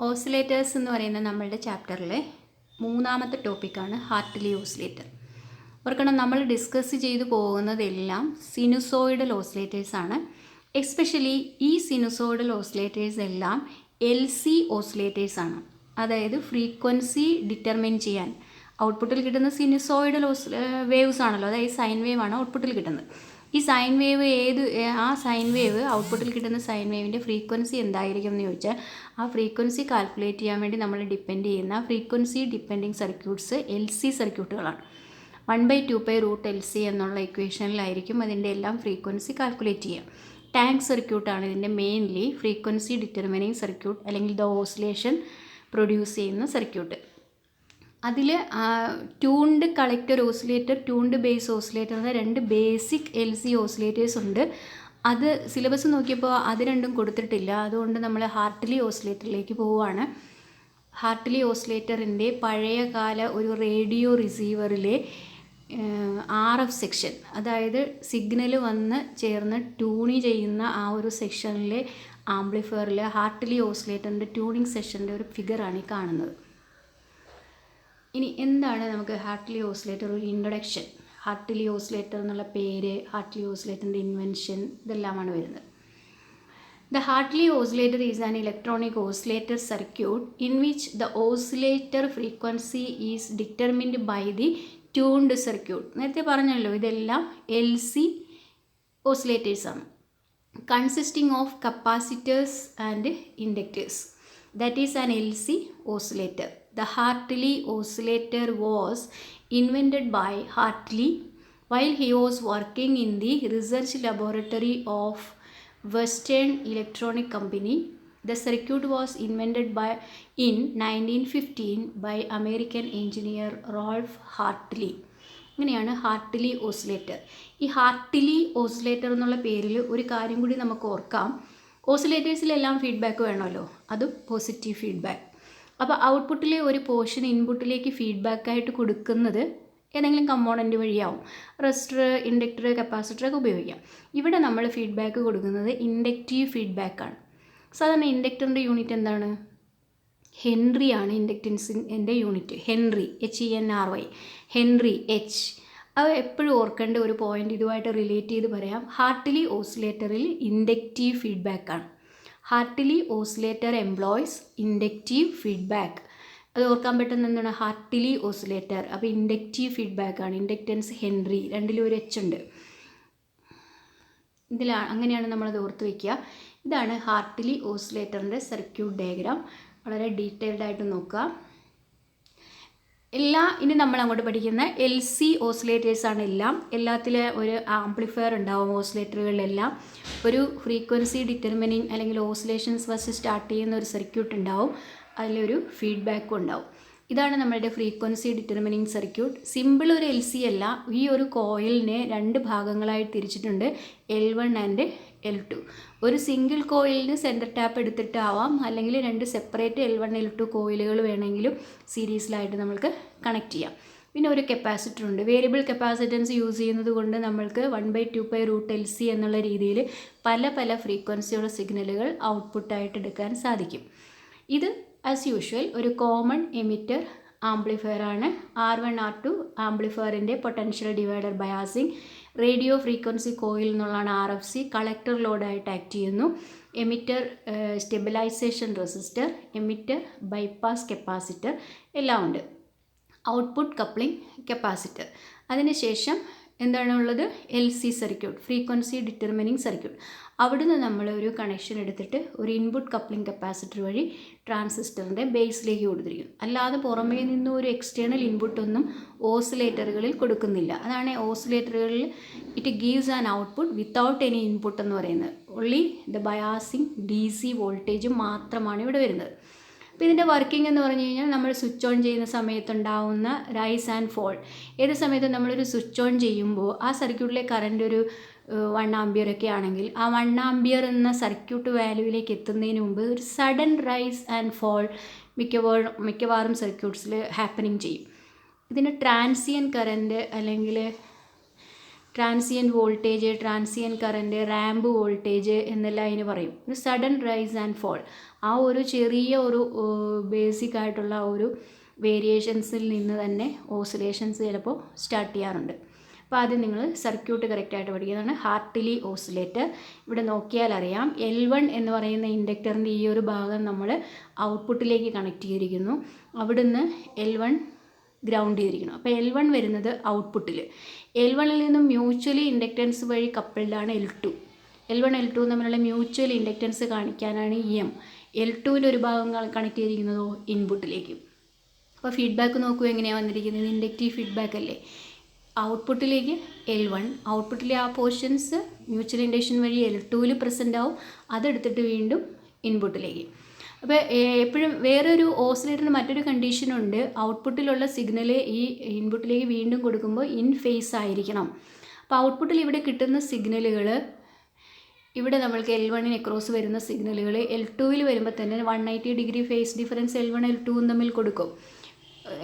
Oscillators എന്ന് പറയുന്ന നമ്മളുടെ ചാപ്റ്ററിലെ മൂന്നാമത്തെ ടോപ്പിക്കാണ് ഹാർട്ട്ലി ഓസിലേറ്റർ. ഓർക്കണം, നമ്മൾ ഡിസ്കസ് ചെയ്തു പോകുന്നതെല്ലാം സിനുസോയിഡൽ ഓസിലേറ്റേഴ്സ് ആണ്. എസ്പെഷ്യലി ഈ സിനുസോയിഡൽ ഓസിലേറ്റേഴ്സ് എല്ലാം LC ഓസിലേറ്റേഴ്സ് ആണ്. അതായത് ഫ്രീക്വൻസി ഡിറ്റർമിൻ ചെയ്യാൻ ഔട്ട്പുട്ടിൽ കിട്ടുന്ന സിനുസോയിഡൽ വേവ്സ് ആണല്ലോ, അതായത് സൈൻ വേവ് ആണ് ഔട്ട്പുട്ടിൽ കിട്ടുന്നത്. ഈ സൈൻ വേവ് സൈൻ വേവ് ഔട്ട്പുട്ടിൽ കിട്ടുന്ന സൈൻ വേവിൻ്റെ ഫ്രീക്വൻസി എന്തായിരിക്കും എന്ന് ചോദിച്ചാൽ ആ ഫ്രീക്വൻസി കാൽക്കുലേറ്റ് ചെയ്യാൻ വേണ്ടി നമ്മൾ ഡിപ്പെൻഡ് ചെയ്യുന്ന frequency depending circuits LC സർക്യൂട്ടുകളാണ്. 1/2π√LC എന്നുള്ള ഇക്വേഷനിലായിരിക്കും അതിൻ്റെ എല്ലാം ഫ്രീക്വൻസി കാൽക്കുലേറ്റ് ചെയ്യുക. ടാങ്ക് സർക്യൂട്ടാണ് ഇതിൻ്റെ മെയിൻലി ഫ്രീക്വൻസി ഡിറ്റർമിനിങ് സർക്യൂട്ട് അല്ലെങ്കിൽ ദ ഓസിലേഷൻ പ്രൊഡ്യൂസ് ചെയ്യുന്ന സർക്യൂട്ട്. അതിൽ tuned collector oscillator, tuned base oscillator എന്ന രണ്ട് ബേസിക് LC ഓസിലേറ്റേഴ്സ് ഉണ്ട്. അത് സിലബസ് നോക്കിയപ്പോൾ അത് രണ്ടും കൊടുത്തിട്ടില്ല. അതുകൊണ്ട് നമ്മൾ ഹാർട്ട്ലി ഓസിലേറ്ററിലേക്ക് പോവുകയാണ്. ഹാർട്ട്ലി ഓസിലേറ്ററിൻ്റെ പഴയ കാല ഒരു റേഡിയോ റിസീവറിലെ RF സെക്ഷൻ, അതായത് സിഗ്നൽ വന്ന് ചേർന്ന് ട്യൂണി ചെയ്യുന്ന ആ ഒരു സെക്ഷനിലെ ആംപ്ലിഫയറിൽ ഹാർട്ട്ലി ഓസിലേറ്ററിൻ്റെ ട്യൂണിങ് സെക്ഷൻ്റെ ഒരു ഫിഗറാണ് ഈ കാണുന്നത്. ഇനി എന്താണ് നമുക്ക് ഹാർട്ട്ലി ഓസിലേറ്റർ, ഒരു ഇൻട്രൊഡക്ഷൻ. ഹാർട്ട്ലി ഓസിലേറ്റർ എന്നുള്ള പേര്, ഹാർട്ട്ലി ഓസിലേറ്ററിൻ്റെ ഇൻവെൻഷൻ, ഇതെല്ലാമാണ് വരുന്നത്. The Hartley oscillator is an electronic oscillator circuit in which the oscillator frequency is determined by the tuned circuit. നേരത്തെ പറഞ്ഞല്ലോ, ഇതെല്ലാം LC oscillators ആണ്, consisting of capacitors and inductors. That is an LC oscillator. The Hartley oscillator was invented by Hartley while he was working in the research laboratory of Western Electronic Company. The circuit was invented in 1915 by American engineer Ralph Hartley. ഇങ്ങനെയാണ് Hartley oscillator. ഈ Hartley oscillator എന്നുള്ള പേരിൽ ഒരു കാര്യം കൂടി നമുക്ക് ഓർക്കാം. ഓസിലേറ്റേഴ്സിലെല്ലാം feedback വേണമല്ലോ, അതും പോസിറ്റീവ് ഫീഡ്ബാക്ക്. അപ്പോൾ ഔട്ട്പുട്ടിലെ ഒരു പോർഷൻ ഇൻപുട്ടിലേക്ക് ഫീഡ്ബാക്കായിട്ട് കൊടുക്കുന്നത് ഏതെങ്കിലും കമ്പോണൻറ്റ് വഴിയാവും. റെസിസ്റ്റർ, ഇൻഡക്ടർ, കപ്പാസിറ്റർ ഒക്കെ ഉപയോഗിക്കാം. ഇവിടെ നമ്മൾ ഫീഡ്ബാക്ക് കൊടുക്കുന്നത് ഇൻഡക്റ്റീവ് ഫീഡ്ബാക്കാണ്. സാധാരണ ഇൻഡക്ടറിൻ്റെ യൂണിറ്റ് എന്താണ്? ഹെൻറിയാണ് ഇൻഡക്റ്റൻസിൻ്റെ unit. Henry, HENRY, henry H. അത് എപ്പോഴും ഓർക്കേണ്ട ഒരു പോയിൻ്റ്, ഇതുമായിട്ട് റിലേറ്റ് ചെയ്ത് പറയാം. ഹാർട്ട്ലി ഓസിലേറ്ററിൽ ഇൻഡക്റ്റീവ് ഫീഡ്ബാക്കാണ്. Hartley oscillator employs inductive feedback. അത് ഓർക്കാൻ പറ്റുന്ന എന്താണ്? Hartley oscillator. അപ്പോൾ ഇൻഡക്റ്റീവ് ഫീഡ്ബാക്കാണ്. ഇൻഡക്റ്റൻസ് ഹെൻറി, രണ്ടിലും ഒരു H ഉണ്ട്. അങ്ങനെയാണ് നമ്മളത് ഓർത്ത് വയ്ക്കുക. ഇതാണ് ഹാർട്ട്ലി ഓസിലേറ്ററിൻ്റെ സർക്യൂട്ട് ഡയഗ്രാം. വളരെ ഡീറ്റെയിൽഡ് ആയിട്ട് നോക്കുക. ഇനി നമ്മൾ അങ്ങോട്ട് പഠിക്കുന്ന LC ഓസിലേറ്റേഴ്സാണ് എല്ലാം. എല്ലാത്തിലെ ഒരു ആംപ്ലിഫയർ ഉണ്ടാവും. ഓസിലേറ്ററുകളിലെല്ലാം ഒരു ഫ്രീക്വൻസി ഡിറ്റർമിനിങ് അല്ലെങ്കിൽ ഓസിലേഷൻസ് ഫസ്റ്റ് സ്റ്റാർട്ട് ചെയ്യുന്ന ഒരു സർക്യൂട്ട് ഉണ്ടാവും. അതിലൊരു ഫീഡ്ബാക്കും ഉണ്ടാവും. ഇതാണ് നമ്മളുടെ ഫ്രീക്വൻസി ഡിറ്റർമിനിങ് സർക്യൂട്ട്. സിമ്പിൾ ഒരു LC അല്ല. ഈ ഒരു കോയിലിനെ രണ്ട് ഭാഗങ്ങളായി തിരിച്ചിട്ടുണ്ട്, L1 ആൻഡ് L2. ഒരു സിംഗിൾ കോയിലിന് സെൻറ്റർ ടാപ്പ് എടുത്തിട്ടാവാം, അല്ലെങ്കിൽ രണ്ട് സെപ്പറേറ്റ് L1 L2 കോയിലുകൾ വേണമെങ്കിലും സീരീസിലായിട്ട് നമ്മൾക്ക് കണക്ട് ചെയ്യാം. പിന്നെ ഒരു കപ്പാസിറ്റർ ഉണ്ട്. വേരിയബിൾ കപ്പാസിറ്റൻസ് യൂസ് ചെയ്യുന്നത് കൊണ്ട് നമ്മൾക്ക് 1/2π√LC എന്നുള്ള രീതിയിൽ പല പല ഫ്രീക്വൻസിയുള്ള സിഗ്നലുകൾ ഔട്ട്പുട്ടായിട്ട് എടുക്കാൻ സാധിക്കും. ഇത് ആസ് യൂഷ്വൽ ഒരു കോമൺ എമിറ്റർ ആംപ്ലിഫയർ ആണ്. R1 R2 ആംപ്ലിഫയറിൻ്റെ potential divider biasing, radio frequency coil എന്നുള്ളതാണ് RFC, കളക്ടർ ലോഡായിട്ട് ആക്ട് ചെയ്യുന്നു. Emitter stabilisation resistor, emitter bypass capacitor എല്ലാം ഉണ്ട്. Output coupling capacitor. അതിനുശേഷം എന്താണ് ഉള്ളത്? LC circuit, frequency determining circuit. അവിടുന്ന് നമ്മൾ ഒരു കണക്ഷൻ എടുത്തിട്ട് ഒരു ഇൻപുട്ട് കപ്ലിംഗ് കപ്പാസിറ്റർ വഴി ട്രാൻസിസ്റ്ററിൻ്റെ ബേസിലേക്ക് കൊടുത്തിരിക്കുന്നു. അല്ലാതെ പുറമേ നിന്ന് ഒരു എക്സ്റ്റേണൽ ഇൻപുട്ടൊന്നും ഓസിലേറ്ററുകളിൽ കൊടുക്കുന്നില്ല. അതാണ് ഓസിലേറ്ററുകളിൽ it gives an output without any input എന്ന് പറയുന്നത്. Only the biasing DC voltage മാത്രമാണ് ഇവിടെ വരുന്നത്. അപ്പോൾ ഇതിൻ്റെ വർക്കിംഗ് എന്ന് പറഞ്ഞു കഴിഞ്ഞാൽ നമ്മൾ സ്വിച്ച് ഓൺ ചെയ്യുന്ന സമയത്തുണ്ടാവുന്ന റൈസ് ആൻഡ് ഫോൾ. ഏത് സമയത്തും നമ്മളൊരു സ്വിച്ച് ഓൺ ചെയ്യുമ്പോൾ ആ സർക്യൂട്ടിലെ കറണ്ട് ഒരു 1 ആംപിയർ ഒക്കെ ആണെങ്കിൽ ആ 1 ആംപിയർ എന്ന സർക്യൂട്ട് വാല്യൂവിലേക്ക് എത്തുന്നതിന് മുമ്പ് ഒരു സഡൻ റൈസ് ആൻഡ് ഫോൾ മിക്കവാറും സർക്യൂട്ട്സിൽ ഹാപ്പനിങ് ചെയ്യും. ഇതിന് ട്രാൻസിയൻ കറൻറ്റ് അല്ലെങ്കിൽ transient voltage, transient current, ramp voltage എന്നെല്ലാം അതിന് പറയും. ഒരു സഡൻ റൈസ് ആൻഡ് ഫോൾ, ആ ഒരു ചെറിയ ഒരു ബേസിക് ആയിട്ടുള്ള ഒരു വേരിയേഷൻസിൽ നിന്ന് തന്നെ ഓസിലേഷൻസ് ചിലപ്പോൾ സ്റ്റാർട്ട് ചെയ്യാറുണ്ട്. അപ്പോൾ ആദ്യം നിങ്ങൾ സർക്യൂട്ട് കറക്റ്റായിട്ട് പഠിക്കുന്നതാണ്. ഹാർട്ട്ലി ഓസിലേറ്റർ ഇവിടെ നോക്കിയാൽ അറിയാം. L1 എന്ന് പറയുന്ന ഇൻഡക്ടറിൻ്റെ ഈ ഒരു ഭാഗം നമ്മൾ ഔട്ട്പുട്ടിലേക്ക് കണക്ട് ചെയ്തിരിക്കുന്നു. അവിടുന്ന് L1 ഗ്രൗണ്ട് ചെയ്തിരിക്കുന്നു. അപ്പോൾ L1 വരുന്നത് ഔട്ട്പുട്ടിൽ. L1ൽ നിന്നും മ്യൂച്വലി ഇൻഡക്റ്റൻസ് വഴി കപ്പിൾഡാണ് L2. L1 L2 തമ്മിലുള്ള മ്യൂച്വൽ ഇൻഡക്റ്റൻസ് കാണിക്കാനാണ് M. L2ൻ്റെ ഒരു ഭാഗം കണക്ട് ചെയ്തിരിക്കുന്നതോ ഇൻപുട്ടിലേക്ക്. അപ്പോൾ ഫീഡ്ബാക്ക് നോക്കൂ എങ്ങനെയാണ് വന്നിരിക്കുന്നത്. ഇൻഡക്റ്റീവ് ഫീഡ്ബാക്ക് അല്ലേ. ഔട്ട്പുട്ടിലേക്ക് L1, ഔട്ട്പുട്ടിലെ ആ പോർഷൻസ് മ്യൂച്വൽ ഇൻഡക്ഷൻ വഴി L2ൽ പ്രസൻ്റ് ആവും. അതെടുത്തിട്ട് വീണ്ടും ഇൻപുട്ടിലേക്ക്. അപ്പോൾ എപ്പോഴും വേറൊരു ഓസിലേറ്ററിന് മറ്റൊരു കണ്ടീഷനുണ്ട്. ഔട്ട്പുട്ടിലുള്ള സിഗ്നൽ ഈ ഇൻപുട്ടിലേക്ക് വീണ്ടും കൊടുക്കുമ്പോൾ ഇൻ ഫേസ് ആയിരിക്കണം. അപ്പോൾ ഔട്ട്പുട്ടിൽ ഇവിടെ കിട്ടുന്ന സിഗ്നലുകൾ, ഇവിടെ നമ്മൾക്ക് L1ന് അക്രോസ് വരുന്ന സിഗ്നലുകൾ L2ൽ വരുമ്പോൾ തന്നെ 180 degree phase difference L1 L2 തമ്മിൽ കൊടുക്കും.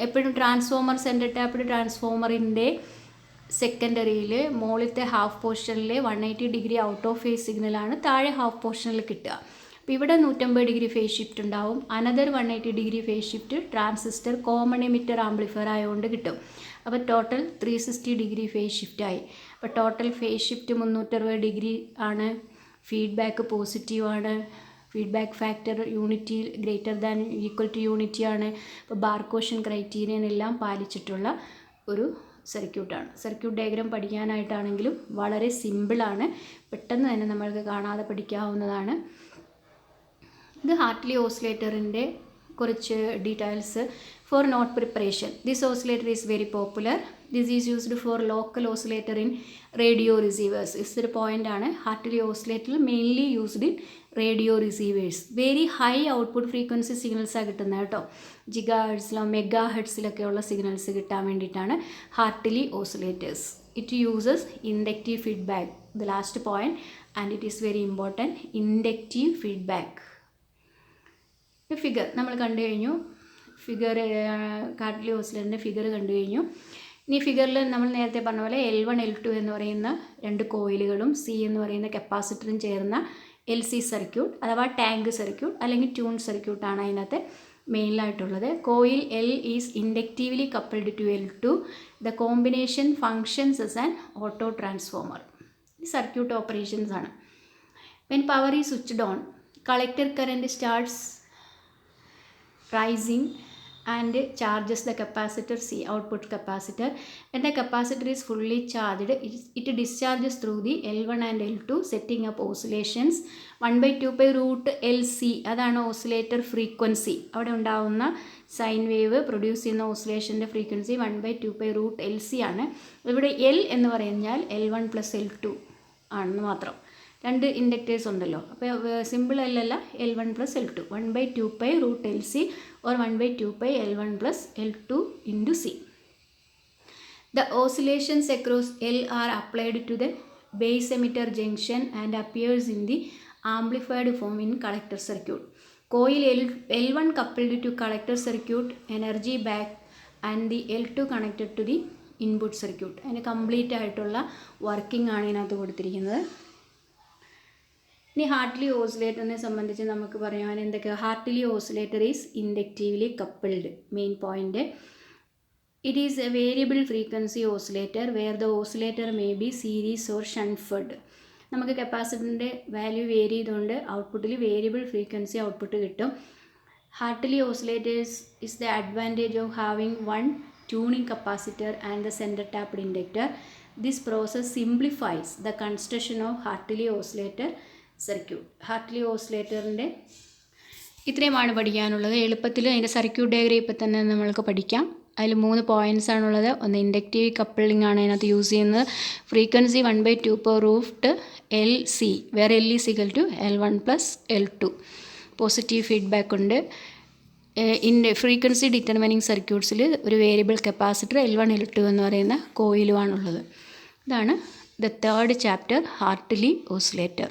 എപ്പോഴും ട്രാൻസ്ഫോമർ, സെൻറ്റർ ടാപ്ഡ് ട്രാൻസ്ഫോമറിൻ്റെ സെക്കൻഡറിയിൽ മുകളിലത്തെ ഹാഫ് പോർഷനിൽ 180 ഡിഗ്രി ഔട്ട് ഓഫ് ഫേസ് സിഗ്നലാണ് താഴെ ഹാഫ് പോർഷനിൽ കിട്ടുക. അപ്പോൾ ഇവിടെ 150 ഡിഗ്രി ഫേസ് ഷിഫ്റ്റ് ഉണ്ടാവും. Another 180 degree phase shift transistor common emitter amplifier ആയതുകൊണ്ട് കിട്ടും. അപ്പോൾ ടോട്ടൽ 360 ഡിഗ്രി ഫേസ് ഷിഫ്റ്റായി. അപ്പോൾ ടോട്ടൽ ഫേസ് ഷിഫ്റ്റ് 360 ഡിഗ്രി ആണ്. ഫീഡ്ബാക്ക് പോസിറ്റീവാണ്. Feedback factor unity greater than equal to unity ആണ്. അപ്പോൾ ബാർക്കോഷൻ ക്രൈറ്റീരിയൻ എല്ലാം പാലിച്ചിട്ടുള്ള ഒരു സർക്യൂട്ടാണ്. സർക്യൂട്ട് ഡയഗ്രാം പഠിക്കാനായിട്ടാണെങ്കിലും വളരെ സിമ്പിളാണ്. പെട്ടെന്ന് തന്നെ നമ്മൾക്ക് കാണാതെ പഠിക്കാവുന്നതാണ്. ഇത് ഹാർട്ട്ലി ഓസിലേറ്ററിൻ്റെ കുറച്ച് details. For note preparation, this oscillator is very popular. This is used for local oscillator in radio receivers. ഇതൊരു പോയിൻ്റാണ്. ഹാർട്ട്ലി ഓസിലേറ്ററിൽ mainly used in radio receivers. Very high output frequency സിഗ്നൽസാണ് കിട്ടുന്നത് കേട്ടോ. ജിഗാ ഹെർട്സിലോ മെഗാ ഹെർട്സിലൊക്കെയുള്ള സിഗ്നൽസ് കിട്ടാൻ വേണ്ടിയിട്ടാണ് Hartley oscillators. It uses inductive feedback, the last point, and it is very important. Inductive feedback. Figure നമ്മൾ കണ്ടു കഴിഞ്ഞു. ഫിഗർ ഹാർട്ട്ലി ഓസിലേറ്ററിൻ്റെ ഫിഗർ കണ്ടു കഴിഞ്ഞു. ഇനി ഫിഗറിൽ നമ്മൾ നേരത്തെ പറഞ്ഞ പോലെ L1 L2 എന്ന് പറയുന്ന രണ്ട് കോയിലുകളും C എന്ന് പറയുന്ന കപ്പാസിറ്ററും ചേർന്ന LC സർക്യൂട്ട് അഥവാ ടാങ്ക് സർക്യൂട്ട് അല്ലെങ്കിൽ ട്യൂൺ സർക്യൂട്ടാണ് അതിനകത്ത് മെയിനായിട്ടുള്ളത്. Coil L is inductively coupled to L2. The combination functions as an auto transformer. ഈ സർക്യൂട്ട് ഓപ്പറേഷൻസ് ആണ്. When power is switched on, collector current starts rising and charges the capacitor C, output capacitor. When the capacitor is fully charged, it discharges through the L1 and L2, setting up oscillations. 1/2 pi root LC, അതാണ് oscillator frequency. അവിടെ ഉണ്ടാകുന്ന sine wave produce ചെയ്യുന്ന ഓസിലേഷൻ്റെ frequency 1/2 pi root LC ആണ്. ഇവിടെ L എന്ന് പറഞ്ഞാൽ L1 + L2 ആണെന്ന് മാത്രം. രണ്ട് ഇൻഡക്റ്റേഴ്സ് ഉണ്ടല്ലോ. അപ്പോൾ സിമ്പിൾ അല്ലല്ല, L1 + L2, 1/2 pi root LC or 1/2 pi L1 + L2 into C. The oscillations across L are applied to the base emitter junction and appears in the amplified form in collector circuit. Coil L1 coupled to collector circuit, energy back, and the L2 connected to the input circuit. അതിന് complete ആയിട്ടുള്ള working ആണ് ഇതിനകത്ത് കൊടുത്തിരിക്കുന്നത്. ഇനി Hartley ഓസിലേറ്ററിനെ സംബന്ധിച്ച് നമുക്ക് പറയാൻ എന്തൊക്കെയാണ്. Hartley oscillator is inductively coupled. Main point, it is a variable frequency oscillator where the oscillator may be series or shunt fed. നമുക്ക് കപ്പാസിറ്ററിൻ്റെ വാല്യൂ വേരി ചെയ്തുകൊണ്ട് ഔട്ട്പുട്ടിൽ വേരിയബിൾ ഫ്രീക്വൻസി ഔട്ട്പുട്ട് കിട്ടും. Hartley oscillators is the advantage of having one tuning capacitor and the centre tapped inductor. This process simplifies the construction of Hartley oscillator circuit. Hartley ഓസിലേറ്ററിൻ്റെ ഇത്രയുമാണ് പഠിക്കാനുള്ളത്. എളുപ്പത്തിൽ അതിൻ്റെ സർക്യൂട്ട് ഡയഗ്രം ഇപ്പം തന്നെ നമ്മൾക്ക് പഠിക്കാം. അതിൽ 3 പോയിൻറ്റ്സ് ആണുള്ളത്. ഒന്ന് ഇൻഡക്റ്റീവ് കപ്പിളിംഗ് ആണ് അതിനകത്ത് യൂസ് ചെയ്യുന്നത്. ഫ്രീക്വൻസി 1/2 pi root LC, വേറെ L is equal to L1 + L2. Positive feedback ഉണ്ട്. ഫ്രീക്വൻസി ഡിറ്റർമിനിങ് സർക്യൂട്ട്സിൽ ഒരു വേരിയബിൾ കപ്പാസിറ്റർ L1 L2 എന്ന് പറയുന്ന കോയിലുമാണുള്ളത്. ഇതാണ് the third chapter, Hartley oscillator.